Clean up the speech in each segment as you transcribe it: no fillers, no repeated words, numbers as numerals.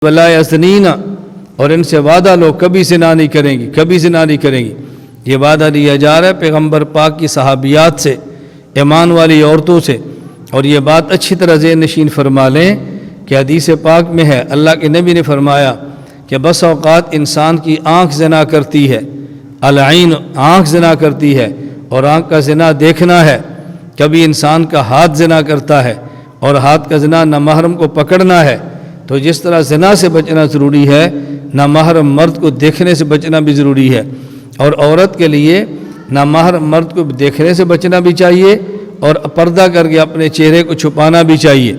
ولا یزنین، اور ان سے وعدہ لو کبھی زنا نہیں کریں گی، کبھی زنا نہیں کریں گی۔ یہ وعدہ لیا جا رہا ہے پیغمبر پاک کی صحابیات سے، ایمان والی عورتوں سے۔ اور یہ بات اچھی طرح ذہن نشین فرما لیں کہ حدیث پاک میں ہے، اللہ کے نبی نے فرمایا کہ بس اوقات انسان کی آنکھ زنا کرتی ہے، العین آنکھ زنا کرتی ہے، اور آنکھ کا زنا دیکھنا ہے۔ کبھی انسان کا ہاتھ زنا کرتا ہے، اور ہاتھ کا زنا نامحرم کو پکڑنا ہے۔ تو جس طرح زنا سے بچنا ضروری ہے، نامحرم مرد کو دیکھنے سے بچنا بھی ضروری ہے۔ اور عورت کے لیے نامحرم مرد کو دیکھنے سے بچنا بھی چاہیے، اور پردہ کر کے اپنے چہرے کو چھپانا بھی چاہیے،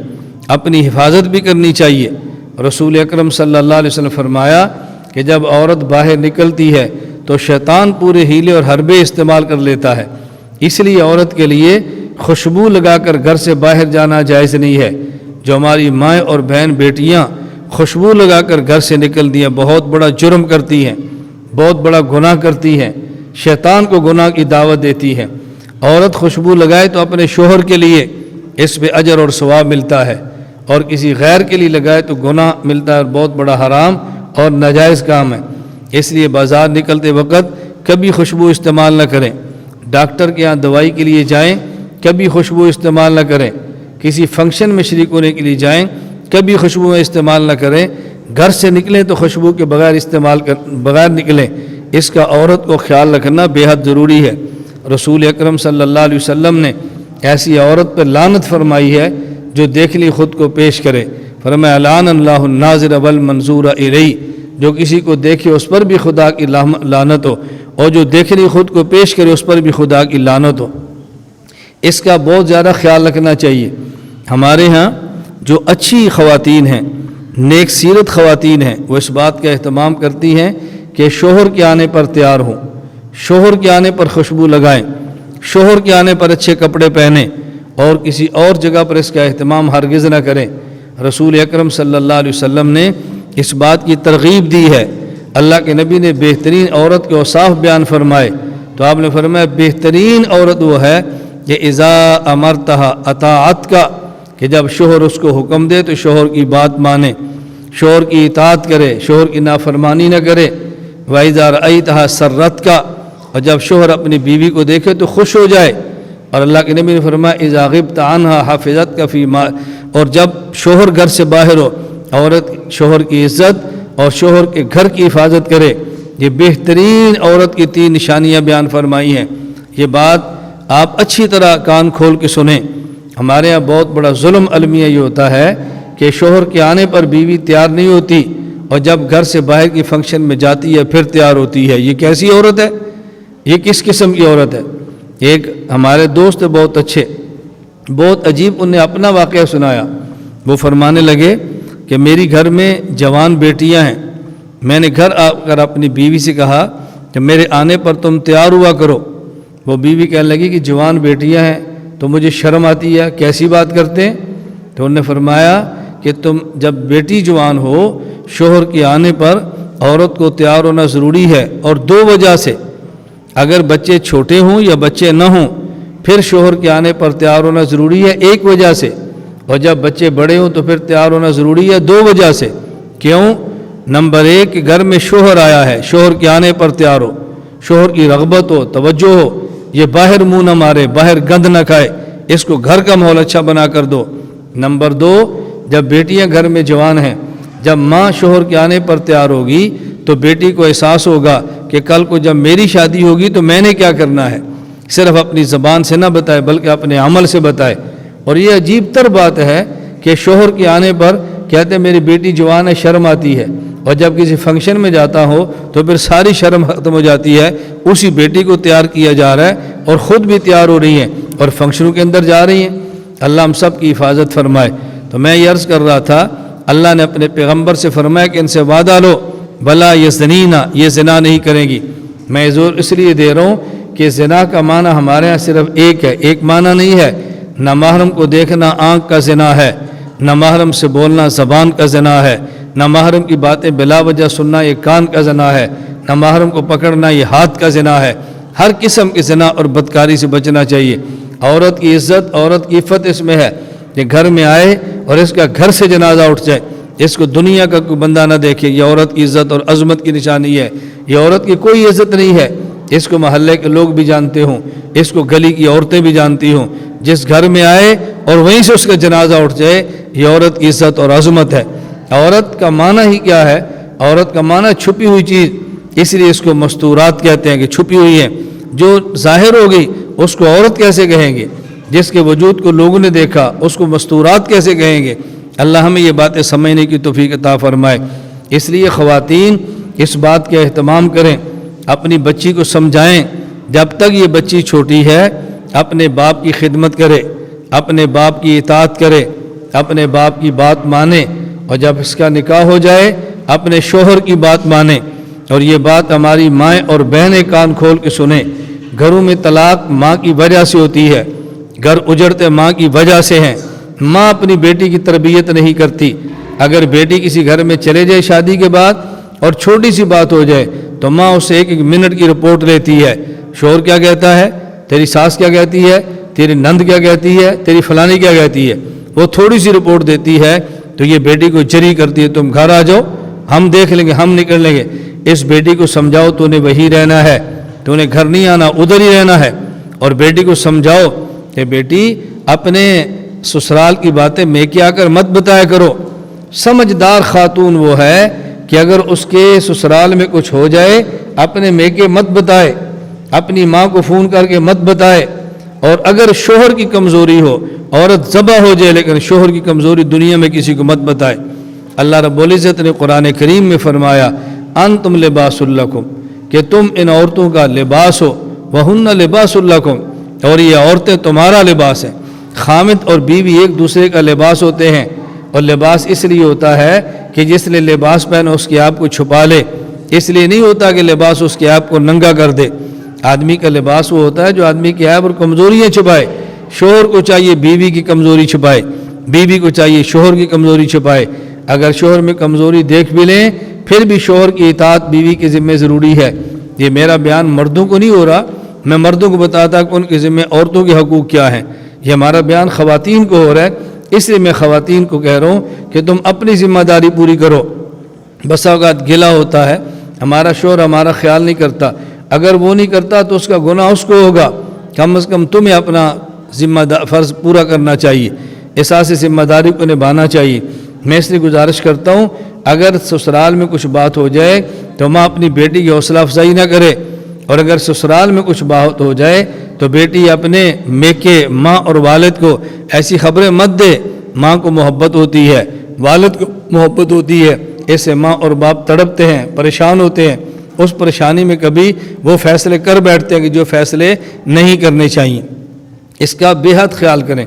اپنی حفاظت بھی کرنی چاہیے۔ رسول اکرم صلی اللہ علیہ وسلم فرمایا کہ جب عورت باہر نکلتی ہے تو شیطان پورے ہیلے اور حربے استعمال کر لیتا ہے۔ اس لیے عورت کے لیے خوشبو لگا کر گھر سے باہر جانا جائز نہیں ہے۔ جو ہماری مائیں اور بہن بیٹیاں خوشبو لگا کر گھر سے نکلتی ہیں، بہت بڑا جرم کرتی ہیں، بہت بڑا گناہ کرتی ہیں، شیطان کو گناہ کی دعوت دیتی ہیں۔ عورت خوشبو لگائے تو اپنے شوہر کے لیے اس پہ اجر اور ثواب ملتا ہے، اور کسی غیر کے لیے لگائے تو گناہ ملتا ہے، اور بہت بڑا حرام اور ناجائز کام ہے۔ اس لیے بازار نکلتے وقت کبھی خوشبو استعمال نہ کریں۔ ڈاکٹر کے ہاں دوائی کے لیے جائیں، کبھی خوشبو استعمال نہ کریں۔ کسی فنکشن میں شریک ہونے کے لیے جائیں، کبھی خوشبو استعمال نہ کریں۔ گھر سے نکلیں تو خوشبو کے بغیر نکلیں۔ اس کا عورت کو خیال رکھنا بے حد ضروری ہے۔ رسول اکرم صلی اللہ علیہ وسلم نے ایسی عورت پر لعنت فرمائی ہے جو دیکھ لی خود کو پیش کرے۔ فرمایا لعن اللہ الناظر والمنظور الیہ، جو کسی کو دیکھے اس پر بھی خدا کی لعنت ہو، اور جو دیکھ لی خود کو پیش کرے اس پر بھی خدا کی لعنت ہو۔ اس کا بہت زیادہ خیال رکھنا چاہیے۔ ہمارے ہاں جو اچھی خواتین ہیں، نیک سیرت خواتین ہیں، وہ اس بات کا اہتمام کرتی ہیں کہ شوہر کے آنے پر تیار ہوں، شوہر کے آنے پر خوشبو لگائیں، شوہر کے آنے پر اچھے کپڑے پہنیں، اور کسی اور جگہ پر اس کا اہتمام ہرگز نہ کریں۔ رسول اکرم صلی اللہ علیہ وسلم نے اس بات کی ترغیب دی ہے۔ اللہ کے نبی نے بہترین عورت کے اوصاف بیان فرمائے، تو آپ نے فرمایا بہترین عورت وہ ہے کہ اذا امرتہا اطاعت کا، کہ جب شوہر اس کو حکم دے تو شوہر کی بات مانے، شوہر کی اطاعت کرے، شوہر کی نافرمانی نہ کرے۔ وَإِذَا رَأَيْتَهَا سَرَّتْكَ، اور جب شوہر اپنی بیوی کو دیکھے تو خوش ہو جائے۔ اور اللہ کے نبی نے فرمایا اِذَا غِبْتَ عَنْهَا حَفِظَتْكَ فِي مَا، اور جب شوہر گھر سے باہر ہو، عورت شوہر کی عزت اور شوہر کے گھر کی حفاظت کرے۔ یہ بہترین عورت کی 3 نشانیاں بیان فرمائی ہیں۔ یہ بات آپ اچھی طرح کان کھول کے سنیں۔ ہمارے یہاں بہت بڑا ظلم المیہ یہ ہوتا ہے کہ شوہر کے آنے پر بیوی تیار نہیں ہوتی، اور جب گھر سے باہر کی فنکشن میں جاتی ہے پھر تیار ہوتی ہے۔ یہ کیسی عورت ہے؟ یہ کس قسم کی عورت ہے؟ ایک ہمارے دوست بہت اچھے، بہت عجیب، انہیں اپنا واقعہ سنایا۔ وہ فرمانے لگے کہ میری گھر میں جوان بیٹیاں ہیں، میں نے گھر آ کر اپنی بیوی سے کہا کہ میرے آنے پر تم تیار ہوا کرو۔ وہ بیوی کہنے لگی کہ جوان بیٹیاں ہیں تو مجھے شرم آتی ہے، کیسی بات کرتے ہیں؟ تو انہوں نے فرمایا کہ تم جب بیٹی جوان ہو، شوہر کے آنے پر عورت کو تیار ہونا ضروری ہے، اور 2 وجہ سے۔ اگر بچے چھوٹے ہوں یا بچے نہ ہوں پھر شوہر کے آنے پر تیار ہونا ضروری ہے 1 وجہ سے، اور جب بچے بڑے ہوں تو پھر تیار ہونا ضروری ہے 2 وجہ سے۔ کیوں؟ نمبر 1 کہ گھر میں شوہر آیا ہے، شوہر کے آنے پر تیار ہو، شوہر کی رغبت ہو، توجہ ہو، یہ باہر منہ نہ مارے، باہر گند نہ کھائے، اس کو گھر کا ماحول اچھا بنا کر دو۔ نمبر 2، جب بیٹیاں گھر میں جوان ہیں، جب ماں شوہر کے آنے پر تیار ہوگی تو بیٹی کو احساس ہوگا کہ کل کو جب میری شادی ہوگی تو میں نے کیا کرنا ہے۔ صرف اپنی زبان سے نہ بتائے بلکہ اپنے عمل سے بتائے۔ اور یہ عجیب تر بات ہے کہ شوہر کے آنے پر کہتے ہیں میری بیٹی جوان ہے، شرم آتی ہے، اور جب کسی فنکشن میں جاتا ہو تو پھر ساری شرم ختم ہو جاتی ہے۔ اسی بیٹی کو تیار کیا جا رہا ہے اور خود بھی تیار ہو رہی ہیں اور فنکشنوں کے اندر جا رہی ہیں۔ اللہ ہم سب کی حفاظت فرمائے۔ تو میں یہ عرض کر رہا تھا، اللہ نے اپنے پیغمبر سے فرمایا کہ ان سے وعدہ لو، بلا یزنین، یہ زنا نہیں کریں گی۔ میں زور اس لیے دے رہا ہوں کہ زنا کا معنی ہمارے ہاں صرف ایک ہے، ایک معنی نہیں ہے۔ نامحرم کو دیکھنا آنکھ کا زنا ہے، نامحرم سے بولنا زبان کا زنا ہے، نامحرم کی باتیں بلا وجہ سننا یہ کان کا زنا ہے، نامحرم کو پکڑنا یہ ہاتھ کا زنا ہے۔ ہر قسم کے زنا اور بدکاری سے بچنا چاہیے۔ عورت کی عزت، عورت کی عفت اس میں ہے کہ گھر میں آئے اور اس کا گھر سے جنازہ اٹھ جائے، اس کو دنیا کا کوئی بندہ نہ دیکھے، یہ عورت کی عزت اور عظمت کی نشانی ہے، یہ عورت کی کوئی عزت نہیں ہے، اس کو محلے کے لوگ بھی جانتے ہوں، اس کو گلی کی عورتیں بھی جانتی ہوں، جس گھر میں آئے اور وہیں سے اس کا جنازہ اٹھ جائے، یہ عورت کی عزت اور عظمت ہے۔ عورت کا معنی ہی کیا ہے؟ عورت کا معنی چھپی ہوئی چیز، اس لیے اس کو مستورات کہتے ہیں کہ چھپی ہوئی ہے۔ جو ظاہر ہو گئی اس کو عورت کیسے کہیں گے؟ جس کے وجود کو لوگوں نے دیکھا اس کو مستورات کیسے کہیں گے؟ اللہ ہمیں یہ باتیں سمجھنے کی توفیق عطا فرمائے۔ اس لیے خواتین اس بات کا اہتمام کریں، اپنی بچی کو سمجھائیں، جب تک یہ بچی چھوٹی ہے اپنے باپ کی خدمت کرے، اپنے باپ کی اطاعت کرے، اپنے باپ کی بات مانے، اور جب اس کا نکاح ہو جائے اپنے شوہر کی بات مانے۔ اور یہ بات ہماری مائیں اور بہنیں کان کھول کے سنیں، گھروں میں طلاق ماں کی وجہ سے ہوتی ہے، گھر اجڑتے ماں کی وجہ سے ہیں۔ ماں اپنی بیٹی کی تربیت نہیں کرتی، اگر بیٹی کسی گھر میں چلے جائے شادی کے بعد اور چھوٹی سی بات ہو جائے تو ماں اسے ایک ایک منٹ کی رپورٹ لیتی ہے، شوہر کیا کہتا ہے، تیری ساس کیا کہتی ہے، تیری نند کیا کہتی ہے، تیری فلانی کیا کہتی ہے، وہ تھوڑی سی رپورٹ دیتی ہے تو یہ بیٹی کو جری کرتی ہے، تم گھر آ جاؤ، ہم دیکھ لیں گے، ہم نکل لیں گے۔ اس بیٹی کو سمجھاؤ تو نے وہی رہنا ہے، تو نے گھر نہیں آنا، ادھر ہی رہنا ہے۔ اور بیٹی کو سمجھاؤ کہ بیٹی اپنے سسرال کی باتیں میکے آ کر مت بتایا کرو۔ سمجھدار خاتون وہ ہے کہ اگر اس کے سسرال میں کچھ ہو جائے اپنے میکے مت بتائے، اپنی ماں کو فون کر کے مت بتائے۔ اور اگر شوہر کی کمزوری ہو، عورت ذبح ہو جائے لیکن شوہر کی کمزوری دنیا میں کسی کو مت بتائے۔ اللہ رب العزت نے قرآن کریم میں فرمایا انتم لباس لکم، کہ تم ان عورتوں کا لباس ہو، وہن لباس لکم، اور یہ عورتیں تمہارا لباس ہیں۔ خامد اور بیوی ایک دوسرے کا لباس ہوتے ہیں، اور لباس اس لیے ہوتا ہے کہ جس نے لباس پہنا اس کے آپ کو چھپا لے، اس لیے نہیں ہوتا کہ لباس اس کے آپ کو ننگا کر دے۔ آدمی کا لباس وہ ہوتا ہے جو آدمی کے عیب اور کمزوریاں چھپائے۔ شوہر کو چاہیے بیوی کی کمزوری چھپائے، بیوی کو چاہیے شوہر کی کمزوری چھپائے۔ اگر شوہر میں کمزوری دیکھ بھی لیں پھر بھی شوہر کی اطاعت بیوی کے ذمہ ضروری ہے۔ یہ میرا بیان مردوں کو نہیں ہو رہا، میں مردوں کو بتاتا کہ ان کے ذمہ عورتوں کے حقوق کیا ہیں، یہ ہمارا بیان خواتین کو ہو رہا ہے، اس لیے میں خواتین کو کہہ رہا ہوں کہ تم اپنی ذمہ داری پوری کرو۔ بسا اوقات گلہ ہوتا ہے ہمارا شوہر ہمارا خیال نہیں کرتا، اگر وہ نہیں کرتا تو اس کا گناہ اس کو ہوگا، کم از کم تمہیں اپنا فرض پورا کرنا چاہیے، احساس ذمہ داری کو نبھانا چاہیے۔ میں اس لیے گزارش کرتا ہوں اگر سسرال میں کچھ بات ہو جائے تو ماں اپنی بیٹی کی حوصلہ افزائی نہ کرے، اور اگر سسرال میں کچھ بات ہو جائے تو بیٹی اپنے میکے ماں اور والد کو ایسی خبریں مت دے۔ ماں کو محبت ہوتی ہے، والد کو محبت ہوتی ہے، ایسے ماں اور باپ تڑپتے ہیں، پریشان ہوتے ہیں، اس پریشانی میں کبھی وہ فیصلے کر بیٹھتے ہیں کہ جو فیصلے نہیں کرنے چاہیے۔ اس کا بے حد خیال کریں،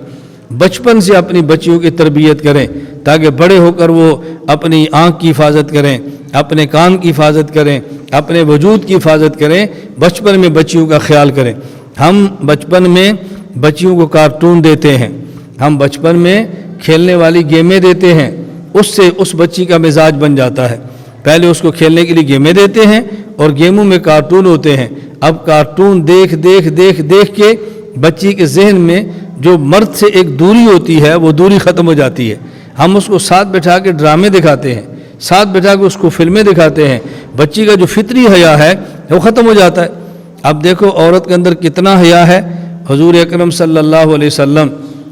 بچپن سے اپنی بچیوں کی تربیت کریں تاکہ بڑے ہو کر وہ اپنی آنکھ کی حفاظت کریں، اپنے کان کی حفاظت کریں، اپنے وجود کی حفاظت کریں، بچپن میں بچیوں کا خیال کریں۔ ہم بچپن میں بچیوں کو کارٹون دیتے ہیں، ہم بچپن میں کھیلنے والی گیمیں دیتے ہیں، اس سے اس بچی کا مزاج بن جاتا ہے۔ پہلے اس کو کھیلنے کے لیے گیمیں دیتے ہیں اور گیموں میں کارٹون ہوتے ہیں، اب کارٹون دیکھ دیکھ دیکھ دیکھ کے بچی کے ذہن میں جو مرد سے ایک دوری ہوتی ہے وہ دوری ختم ہو جاتی ہے۔ ہم اس کو ساتھ بٹھا کے ڈرامے دکھاتے ہیں، ساتھ بٹھا کے اس کو فلمیں دکھاتے ہیں، بچی کا جو فطری حیا ہے وہ ختم ہو جاتا ہے۔ اب دیکھو عورت کے اندر کتنا حیا ہے، حضور اکرم صلی اللہ علیہ وسلم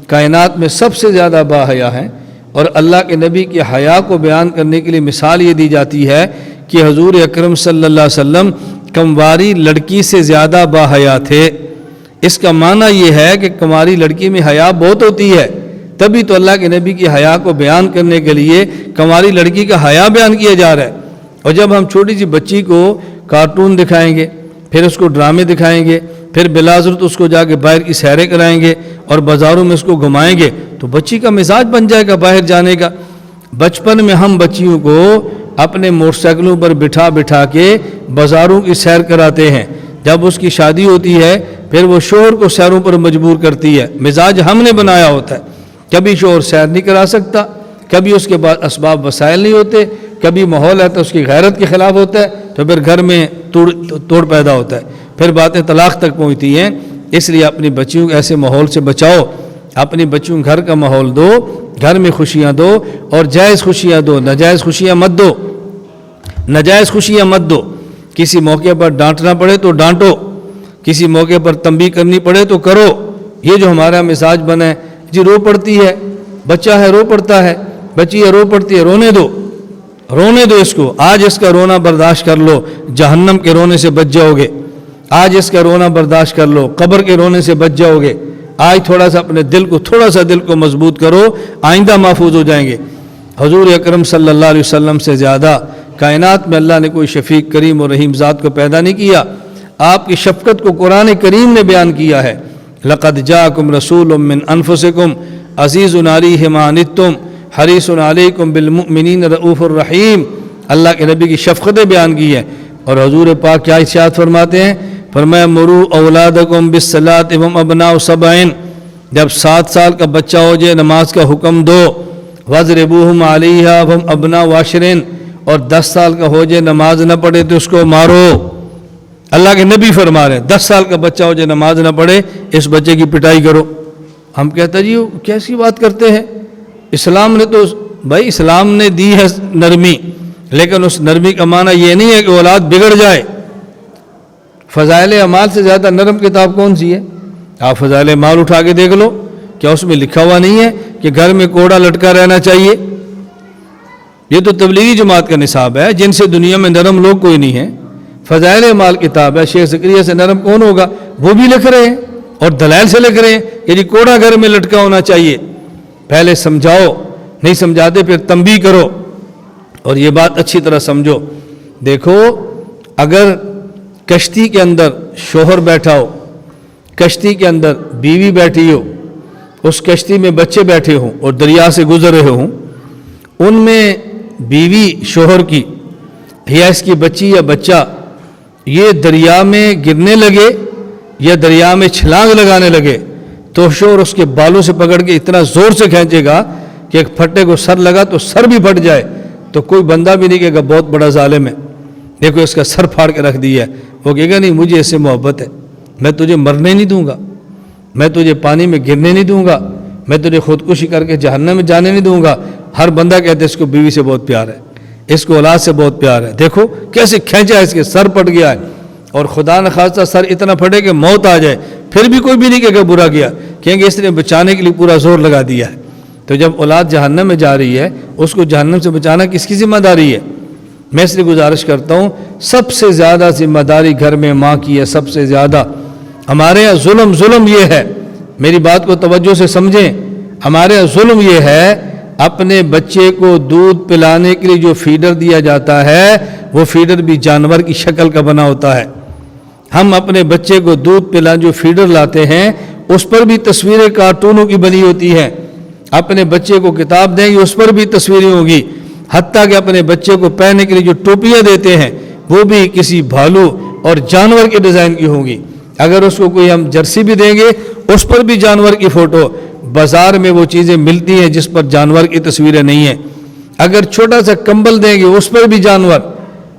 کائنات میں سب سے زیادہ با حیا ہیں، اور اللہ کے نبی کی حیا کو بیان کرنے کے لیے مثال یہ دی جاتی ہے کہ حضور اکرم صلی اللہ علیہ وسلم کنواری لڑکی سے زیادہ با حیا تھے۔ اس کا معنی یہ ہے کہ کنواری لڑکی میں حیا بہت ہوتی ہے، تبھی تو اللہ کے نبی کی حیا کو بیان کرنے کے لیے کنواری لڑکی کا حیا بیان کیا جا رہا ہے۔ اور جب ہم چھوٹی سی بچی کو کارٹون دکھائیں گے، پھر اس کو ڈرامے دکھائیں گے، پھر بلا ضرورت اس کو جا کے باہر کی سیریں کرائیں گے اور بازاروں میں اس کو گھمائیں گے تو بچی کا مزاج بن جائے گا باہر جانے کا۔ بچپن میں ہم بچیوں کو اپنے موٹر سائیکلوں پر بٹھا بٹھا کے بازاروں کی سیر کراتے ہیں، جب اس کی شادی ہوتی ہے پھر وہ شوہر کو سیروں پر مجبور کرتی ہے، مزاج ہم نے بنایا ہوتا ہے۔ کبھی شوہر سیر نہیں کرا سکتا، کبھی اس کے بعد اسباب وسائل نہیں ہوتے، کبھی ماحول ہے تو اس کی غیرت کے خلاف ہوتا ہے تو پھر گھر میں توڑ پیدا ہوتا ہے، پھر باتیں طلاق تک پہنچتی ہیں۔ اس لیے اپنی بچیوں کو ایسے ماحول سے بچاؤ، اپنی بچوں گھر کا ماحول دو، گھر میں خوشیاں دو، اور جائز خوشیاں دو، ناجائز خوشیاں مت دو، ناجائز خوشیاں مت دو۔ کسی موقع پر ڈانٹنا پڑے تو ڈانٹو، کسی موقع پر تنبیہ کرنی پڑے تو کرو۔ یہ جو ہمارا مزاج بنا ہے، جی رو پڑتی ہے، بچہ ہے رو پڑتا ہے، بچی ہے رو پڑتی ہے، رونے دو، رونے دو اس کو۔ آج اس کا رونا برداشت کر لو، جہنم کے رونے سے بچ جاؤ گے۔ آج اس کا رونا برداشت کر لو، قبر کے رونے سے بچ جاؤ گے۔ آج تھوڑا سا اپنے تھوڑا سا دل کو مضبوط کرو، آئندہ محفوظ ہو جائیں گے۔ حضور اکرم صلی اللہ علیہ وسلم سے زیادہ کائنات میں اللہ نے کوئی شفیق کریم اور رحیم ذات کو پیدا نہیں کیا۔ آپ کی شفقت کو قرآن کریم نے بیان کیا ہے، لقد جاءکم رسول من انفسکم عزیز علیہ ما عنتم حریص علیکم بالمؤمنین رؤوف الرحیم۔ اللہ کے نبی کی شفقتیں بیان کی ہیں، اور حضور پاک کیا ارشاد فرماتے ہیں؟ فرمایا مروا اولادکم بالصلاۃ وهم ابناء سبع، جب 7 سال کا بچہ ہو جائے نماز کا حکم دو، واضربوہم علیہا وهم ابناء 10، اور 10 سال کا ہو جائے نماز نہ پڑھے تو اس کو مارو۔ اللہ کے نبی فرما رہے ہیں 10 سال کا بچہ ہو جائے نماز نہ پڑھے اس بچے کی پٹائی کرو۔ ہم کہتے ہیں جی کیسی بات کرتے ہیں، اسلام نے تو بھائی اسلام نے دی ہے نرمی، لیکن اس نرمی کا معنی یہ نہیں ہے کہ اولاد بگڑ جائے۔ فضائل اعمال سے زیادہ نرم کتاب کون سی ہے؟ آپ فضائل اعمال اٹھا کے دیکھ لو، کیا اس میں لکھا ہوا نہیں ہے کہ گھر میں کوڑا لٹکا رہنا چاہیے؟ یہ تو تبلیغی جماعت کا نصاب ہے، جن سے دنیا میں نرم لوگ کوئی نہیں ہے۔ فضائل اعمال کتاب ہے، شیخ زکریا سے نرم کون ہوگا؟ وہ بھی لکھ رہے ہیں اور دلائل سے لکھ رہے ہیں کہ جی کوڑا گھر میں لٹکا ہونا چاہیے۔ پہلے سمجھاؤ، نہیں سمجھاتے پھر تنبیہ کرو، اور یہ بات اچھی طرح سمجھو۔ دیکھو اگر کشتی کے اندر شوہر بیٹھا ہو، کشتی کے اندر بیوی بیٹھی ہو، اس کشتی میں بچے بیٹھے ہوں اور دریا سے گزر رہے ہوں، ان میں بیوی شوہر کی یا اس کی بچی یا بچہ یہ دریا میں گرنے لگے یا دریا میں چھلانگ لگانے لگے تو شوہر اس کے بالوں سے پکڑ کے اتنا زور سے کھینچے گا کہ ایک پھٹے کو سر لگا تو سر بھی پھٹ جائے، تو کوئی بندہ بھی نہیں کہے گا بہت بڑا ظالم ہے، دیکھو اس کا سر پھاڑ کے رکھ دیا ہے۔ وہ کہے گا نہیں مجھے اس سے محبت ہے، میں تجھے مرنے نہیں دوں گا، میں تجھے پانی میں گرنے نہیں دوں گا، میں تجھے خودکشی کر کے جہنم میں جانے نہیں دوں گا۔ ہر بندہ کہتا ہے اس کو بیوی سے بہت پیار ہے، اس کو اولاد سے بہت پیار ہے، دیکھو کیسے کھینچا ہے، اس کے سر پھٹ گیا ہے، اور خدا نخواستہ سر اتنا پھٹے کہ موت آ جائے پھر بھی کوئی بھی نہیں کہے گا برا کیا، کہیں گے اس نے بچانے کے لیے پورا زور لگا دیا ہے۔ تو جب اولاد جہنم میں جا رہی ہے اس کو جہنم سے بچانا کس کی ذمہ داری ہے؟ میں اس لیے گزارش کرتا ہوں سب سے زیادہ ذمہ داری گھر میں ماں کی ہے، سب سے زیادہ۔ ہمارے یہاں ظلم یہ ہے، میری بات کو توجہ سے سمجھیں، ہمارے یہاں ظلم یہ ہے اپنے بچے کو دودھ پلانے کے لیے جو فیڈر دیا جاتا ہے وہ فیڈر بھی جانور کی شکل کا بنا ہوتا ہے۔ ہم اپنے بچے کو دودھ پلانے جو فیڈر لاتے ہیں اس پر بھی تصویریں کارٹونوں کی بنی ہوتی ہیں، اپنے بچے کو کتاب دیں گے اس پر بھی تصویریں ہوں گی، حتیٰ کہ اپنے بچے کو پہننے کے لیے جو ٹوپیاں دیتے ہیں وہ بھی کسی بھالو اور جانور کے ڈیزائن کی ہوں گی۔ اگر اس کو کوئی ہم جرسی بھی دیں گے اس پر بھی جانور کی فوٹو، بازار میں وہ چیزیں ملتی ہیں جس پر جانور کی تصویریں نہیں ہیں۔ اگر چھوٹا سا کمبل دیں گے اس پر بھی جانور،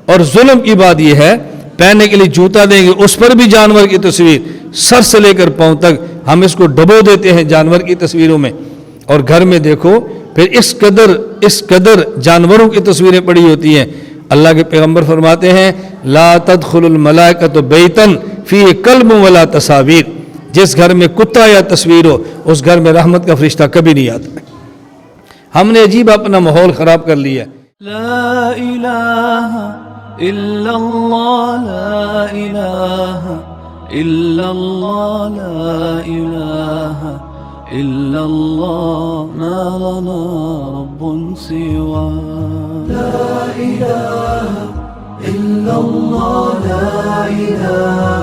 اور ظلم کی بات یہ ہے پہننے کے لیے جوتا دیں گے اس پر بھی جانور کی تصویر، سر سے لے کر پاؤں تک ہم اس کو ڈبو دیتے ہیں جانور کی تصویروں میں، اور گھر میں دیکھو پھر اس قدر جانوروں کی تصویریں پڑی ہوتی ہیں۔ اللہ کے پیغمبر فرماتے ہیں لا تدخل الملائکۃ بیتا فیہ کلب ولا تصاویر، جس گھر میں کتا یا تصویر ہو اس گھر میں رحمت کا فرشتہ کبھی نہیں آتا۔ ہم نے عجیب اپنا ماحول خراب کر لیا۔ لا الہ الا اللہ، لا الہ الا اللہ، لا الہ الا اللہ، ما لنا رب سوا۔ لا الہ الا اللہ، لا الہ